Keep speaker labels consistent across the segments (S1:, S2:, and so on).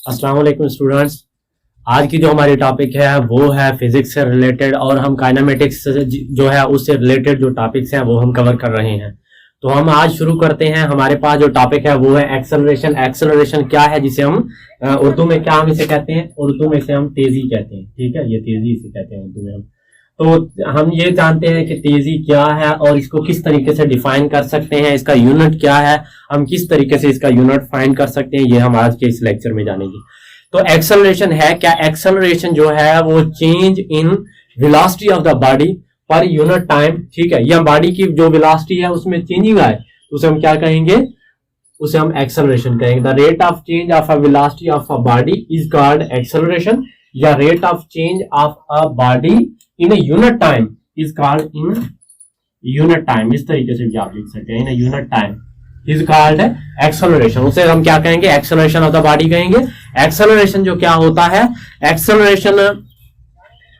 S1: अस्सलाम वालेकुम स्टूडेंट्स। आज की जो हमारी टॉपिक है वो है फिजिक्स से रिलेटेड और हम काइनेमेटिक्स जो है उससे रिलेटेड जो टॉपिक्स हैं वो हम कवर कर रहे हैं। तो हम आज शुरू करते हैं। हमारे पास जो टॉपिक है वो है एक्सेलरेशन। एक्सेलरेशन क्या है, जिसे हम उर्दू में क्या हम इसे कहते हैं, उर्दू में इसे हम तेजी कहते हैं। ठीक है, ये तेजी इसे कहते हैं उर्दू में हम। तो हम ये जानते हैं कि तेजी क्या है और इसको किस तरीके से डिफाइन कर सकते हैं, इसका यूनिट क्या है, हम किस तरीके से इसका यूनिट फाइंड कर सकते हैं, ये हम आज के इस लेक्चर में जानेंगे। तो एक्सेलरेशन है क्या? एक्सेलरेशन जो है वो change in velocity of the body per unit time. ठीक है, या बॉडी की जो वेलोसिटी है उसमें चेंजिंग आए तो उसे हम क्या कहेंगे, उसे हम एक्सेलरेशन कहेंगे। The rate of change of a velocity of a body is called acceleration, या rate of change of a body in unit time is called in unit time. इस तरीके से भी आप लिख सकते हैं, in unit time is called acceleration. उसे हम क्या कहेंगे, एक्सेलरेशन ऑफ द बॉडी कहेंगे। एक्सेलरेशन जो क्या होता है, एक्सेलरेशन,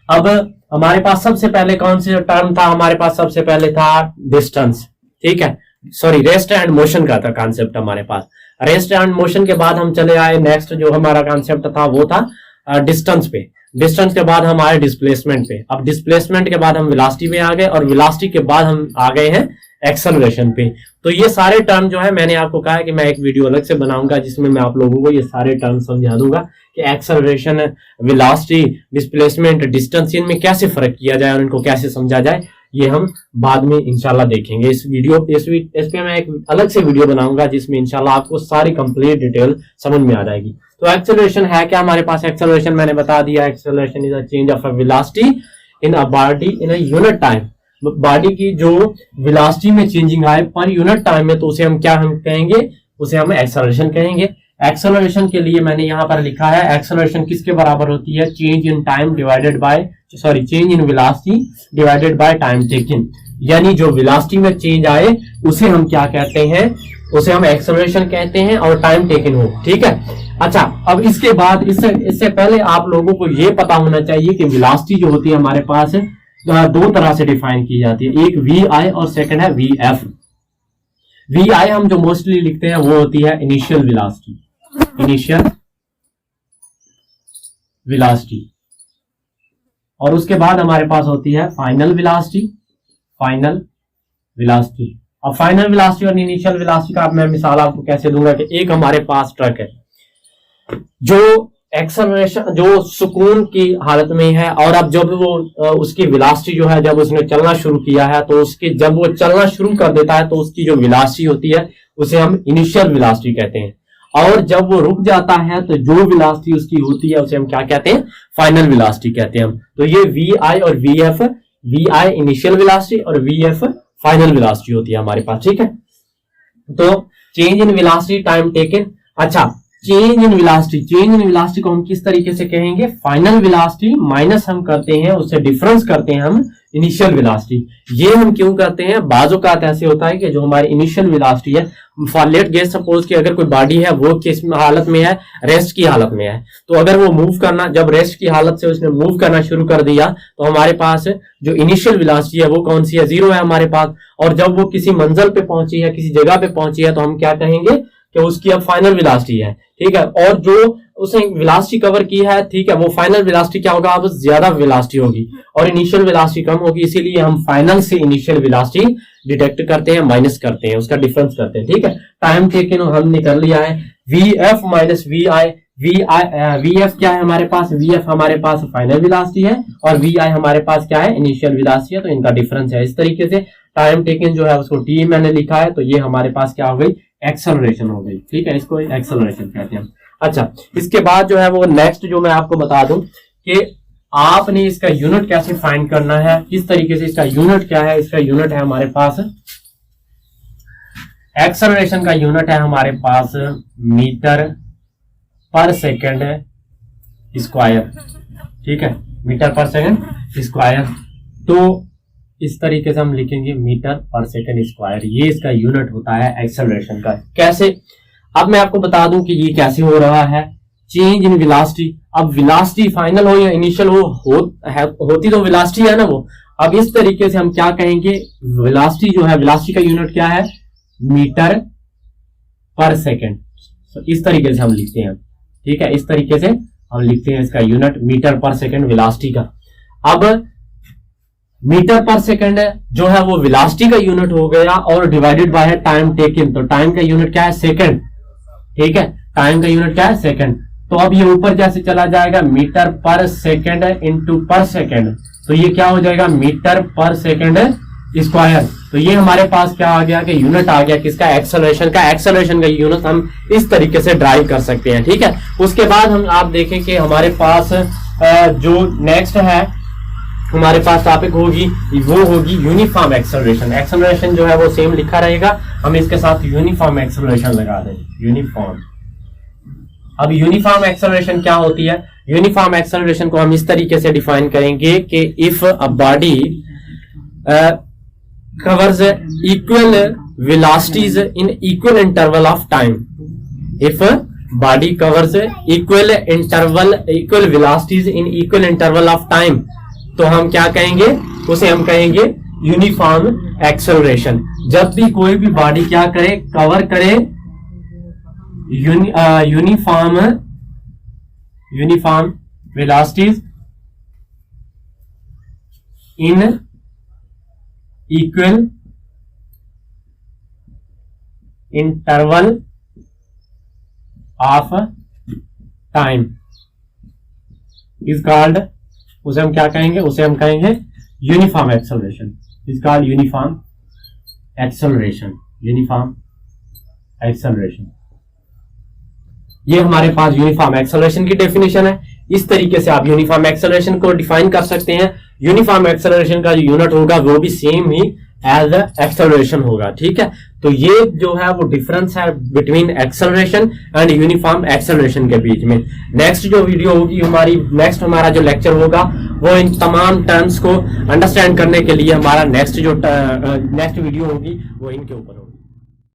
S1: अब हमारे पास सबसे पहले कौन सा टर्म था, हमारे पास सबसे पहले था डिस्टेंस। ठीक है, सॉरी, रेस्ट एंड मोशन का था कॉन्सेप्ट हमारे पास। रेस्ट एंड मोशन के बाद हम चले आए, नेक्स्ट जो हमारा कॉन्सेप्ट था वो था डिस्टेंस पे। डिस्टेंस के बाद हम आए डिस्प्लेसमेंट पे। अब डिस्प्लेसमेंट के बाद हम वेलोसिटी पे आ गए और वेलोसिटी के बाद हम आ गए हैं एक्सेलरेशन पे। तो ये सारे टर्म जो है, मैंने आपको कहा है कि मैं एक वीडियो अलग से बनाऊंगा जिसमें मैं आप लोगों को ये सारे टर्म समझा दूंगा कि एक्सेलरेशन, वेलोसिटी, डिस्प्लेसमेंट, डिस्टेंस, इनमें कैसे फर्क किया जाए और इनको कैसे समझा जाए, ये हम बाद में इंशाल्लाह देखेंगे। इस पे मैं एक अलग से वीडियो बनाऊंगा जिसमें इंशाल्लाह आपको सारी कंप्लीट डिटेल समझ में आ जाएगी। तो एक्सेलरेशन है क्या हमारे पास? एक्सेलरेशन मैंने बता दिया, acceleration is a change of a velocity in a body in a unit time. Body की जो वेलोसिटी में चेंजिंग आए पर यूनिट टाइम में, तो उसे हम क्या हम कहेंगे, उसे हम एक्सेलरेशन कहेंगे। एक्सेलरेशन के लिए मैंने यहां पर लिखा है, एक्सेलरेशन किसके बराबर होती है, change in time divided by, sorry, change in velocity divided by time taken. यानी जो वेलोसिटी में चेंज आए उसे हम क्या कहते हैं, उसे हम एक्सेलरेशन कहते हैं और टाइम टेकन हो। ठीक है, अच्छा, अब इसके बाद इससे पहले आप लोगों को यह पता होना चाहिए कि वेलोसिटी जो होती है हमारे पास दो तरह से डिफाइन की जाती है, एक वी आई और सेकंड है वी एफ। वी आई हम जो मोस्टली लिखते हैं वो होती है इनिशियल वेलोसिटी, इनिशियल वेलोसिटी, और उसके बाद हमारे पास होती है फाइनल वेलोसिटी, फाइनल वेलोसिटी। अब फाइनल वेलोसिटी और इनिशियल वेलोसिटी का मैं मिसाल आपको कैसे दूंगा कि एक हमारे पास ट्रक है जो एक्सेलरेशन, जो सुकून की हालत में है, और अब जब वो उसकी वेलोसिटी जो है, जब उसने चलना शुरू किया है तो उसके जब वो चलना शुरू कर देता है तो उसकी जो वेलोसिटी होती है उसे हम इनिशियल वेलोसिटी कहते हैं, और जब वो रुक जाता है तो जो वेलोसिटी उसकी होती है उसे हम क्या कहते हैं, फाइनल वेलोसिटी कहते हैं हम। तो ये वी आई और V F, V I initial velocity और वी एफ फाइनल वेलोसिटी होती है हमारे पास। ठीक है, तो change in velocity, time taken. अच्छा, change in velocity, change in velocity को हम किस तरीके से कहेंगे, फाइनल वेलोसिटी माइनस हम करते हैं, उससे डिफरेंस करते हैं हम इनिशियल वेलोसिटी। ये हम क्यों करते हैं, बाजू का ऐसे होता है कि जो हमारी इनिशियल वेलोसिटी है, लेट गेस सपोज कि अगर कोई बॉडी है वो किस हालत में है, रेस्ट की हालत में है, तो अगर वो मूव करना, जब रेस्ट की हालत से उसने मूव करना शुरू कर दिया तो हमारे पास जो इनिशियल वेलोसिटी है वो कौन सी है, जीरो है हमारे पास। और जब वो किसी मंजिल पे पहुंची है, किसी जगह पे पहुंची है, तो हम क्या कहेंगे कि उसकी अब फाइनल वेलोसिटी है। ठीक है, और जो उसने वेलोसिटी कवर की है, ठीक है, वो फाइनल वेलोसिटी क्या होगा, अब ज्यादा वेलोसिटी होगी और इनिशियल वेलोसिटी कम होगी, इसीलिए हम फाइनल से इनिशियल वेलोसिटी डिटेक्ट करते हैं, माइनस करते हैं, उसका डिफरेंस करते हैं। ठीक है, टाइम टेकन हमने कर लिया है, V F minus V I. V F क्या है हमारे पास, वी एफ हमारे पास फाइनल वेलोसिटी है और वी आई हमारे पास क्या है, इनिशियल वेलोसिटी है, तो इनका डिफरेंस है। इस तरीके से टाइम टेकन जो है उसको टी मैंने लिखा है, तो ये हमारे पास क्या हो गई, एक्सेलरेशन हो गई। ठीक है, इसको एक्सेलरेशन कहते हैं। अच्छा, इसके बाद जो है वो नेक्स्ट जो मैं आपको बता दूं कि आपने इसका यूनिट कैसे फाइंड करना है, किस तरीके से इसका यूनिट क्या है। इसका यूनिट है हमारे पास, एक्सेलरेशन का यूनिट है हमारे पास मीटर पर सेकंड स्क्वायर। ठीक है, मीटर पर सेकंड स्क्वायर। तो इस तरीके से हम लिखेंगे मीटर पर सेकंड स्क्वायर, ये इसका यूनिट होता है एक्सेलरेशन का। कैसे, अब मैं आपको बता दूं कि ये कैसे हो रहा है, चेंज इन वेलोसिटी। अब वेलोसिटी फाइनल हो या इनिशियल होती तो वेलोसिटी है ना वो। अब इस तरीके से हम क्या कहेंगे, वेलोसिटी जो है, वेलोसिटी का यूनिट क्या है, मीटर पर सेकंड। इस तरीके से हम लिखते हैं, ठीक है, इस तरीके से हम लिखते हैं इसका यूनिट मीटर पर सेकंड वेलोसिटी का। अब मीटर पर सेकंड जो है वो वेलोसिटी का यूनिट हो गया और डिवाइडेड बाय टाइम टेकन, तो टाइम का यूनिट क्या है, सेकंड। ठीक है, टाइम का यूनिट क्या है, सेकंड। तो अब ये ऊपर जैसे चला जाएगा मीटर पर सेकंड इंटू पर सेकंड, तो ये क्या हो जाएगा, मीटर पर सेकंड स्क्वायर। तो ये हमारे पास क्या आ गया कि यूनिट आ गया किसका, एक्सेलरेशन का। एक्सेलरेशन का यूनिट हम इस तरीके से ड्राइव कर सकते हैं। ठीक है, उसके बाद हम आप देखें कि हमारे पास जो नेक्स्ट है हमारे पास टॉपिक होगी वो होगी यूनिफॉर्म एक्सेलरेशन। एक्सेलरेशन जो है वो सेम लिखा रहेगा, हम इसके साथ यूनिफॉर्म एक्सेलरेशन लगा देंगे, यूनिफॉर्म। अब यूनिफॉर्म एक्सेलरेशन क्या होती है, यूनिफॉर्म एक्सेलरेशन को हम इस तरीके से डिफाइन करेंगे कि if a body covers equal velocities in equal interval of time, if body covers equal velocities in equal interval of time, तो हम क्या कहेंगे, उसे हम कहेंगे यूनिफॉर्म एक्सेलरेशन। जब भी कोई भी बॉडी क्या करे, कवर करे uniform velocities in equal interval of time is called, उसे हम क्या कहेंगे, उसे हम कहेंगे uniform acceleration, is called uniform acceleration, uniform acceleration. ये हमारे पास यूनिफॉर्म एक्सेलरेशन की डेफिनेशन है। इस तरीके से आप यूनिफॉर्म एक्सेलरेशन को डिफाइन कर सकते हैं। यूनिफॉर्म एक्सेलरेशन का जो यूनिट होगा वो भी सेम ही एज एक्सेलरेशन होगा। ठीक है, तो ये जो है वो डिफरेंस है between acceleration and uniform acceleration के बीच में। नेक्स्ट जो वीडियो होगी हमारी, नेक्स्ट हमारा जो लेक्चर होगा वो इन तमाम टर्म्स को अंडरस्टैंड करने के लिए हमारा नेक्स्ट वीडियो होगी वो इनके ऊपर होगी।